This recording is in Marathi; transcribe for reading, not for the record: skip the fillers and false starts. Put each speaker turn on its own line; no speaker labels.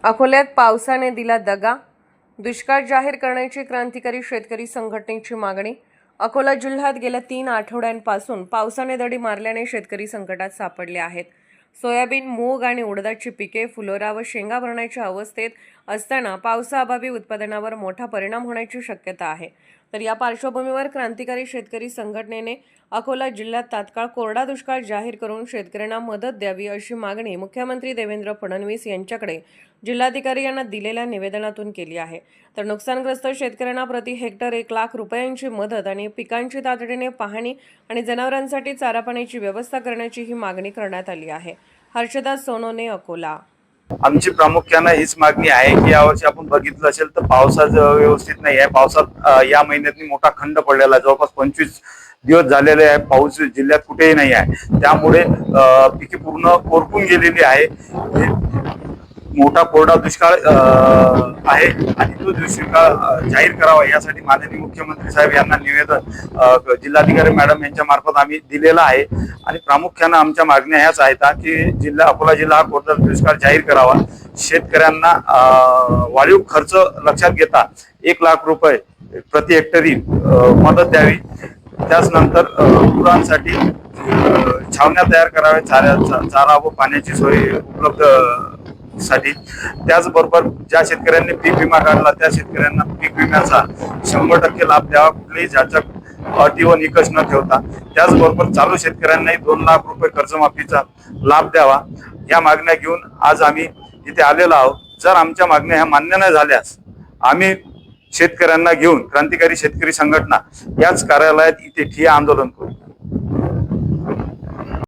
अकोल्यात पावसाने दिला दगा, दुष्काळ जाहीर करण्याची क्रांतिकारी शेतकरी संघटनेची मागणी। अकोला जिल्ह्यात गेल्या 3 आठवड्यांपासून पावसाने दडी मारल्याने शेतकरी संकटात सापडले आहेत। सोयाबीन, मूग आणि उडदाची पिके फुलोरा व शेंगा भरण्याच्या अवस्थेत असताना पावसाअभावी उत्पादनावर मोठा परिणाम होण्याची शक्यता आहे। तर या पार्श्वभूमीवर क्रांतिकारी शेतकरी संघटनेने अकोला जिल्ह्यात तात्काळ कोरडा दुष्काळ जाहीर करून शेतकऱ्यांना मदत द्यावी अशी मागणी मुख्यमंत्री देवेंद्र फडणवीस यांच्याकडे जिल्हाधिकारी यांना दिलेल्या निवेदनातून केली आहे। तर नुकसानग्रस्त शेतकऱ्यांना प्रति हेक्टर 1 लाख रुपयांची मदत आणि पिकांची तातडीने पाहणी आणि जनावरांसाठी चारा पाण्याची व्यवस्था करण्याची ही मागणी करण्यात आली आहे। हर्षदास सोनोने, अकोला।
आमची प्रामुख्याने हीच मागणी आहे की यावर्षी आपण बघितलं असेल तर पावसाचं व्यवस्थित नाही आहे। पावसात या महिन्यात मोठा खंड पडलेला आहे, जवळपास 25 दिवस झालेले आहे, पाऊस जिल्ह्यात कुठेही नाही आहे। त्यामुळे पिके पूर्ण कोरपून गेलेली आहे। मोठा कोरडा दुष्काळ आहे आणि तो दुष्काळ जाहीर करावा यासाठी माननीय मुख्यमंत्री साहेब यांना निवेदन जिल्हाधिकारी मॅडम यांच्या मार्फत आम्ही दिलेलं आहे। आणि प्रामुख्याने आमच्या मागण्या ह्याच आहेत की अकोला जिल्हा हा कोरडा दुष्काळ जाहीर करावा। शेतकऱ्यांना वाढीव खर्च लक्षात घेता 1 लाख रुपये प्रति हेक्टरी मदत द्यावी। त्याचनंतर गुरांसाठी छावण्या तयार कराव्या, चारा व पाण्याची सोय उपलब्ध साठी। त्याचबरोबर ज्या शेतकऱ्यांनी पीक विमा काढला त्या शेतकऱ्यांना पीक विम्याचा 100% लाभ द्यावा, कुठलेही जाचक अटी व निकष न ठेवता। त्याचबरोबर चालू शेतकऱ्यांनाही 2 लाख रुपये कर्जमाफीचा लाभ द्यावा। या मागण्या घेऊन आज आम्ही इथे आलेलो आहोत। जर आमच्या मागण्या ह्या मान्य नाही झाल्यास आम्ही शेतकऱ्यांना घेऊन क्रांतिकारी शेतकरी संघटना याच कार्यालयात इथे ठिय्या आंदोलन करू।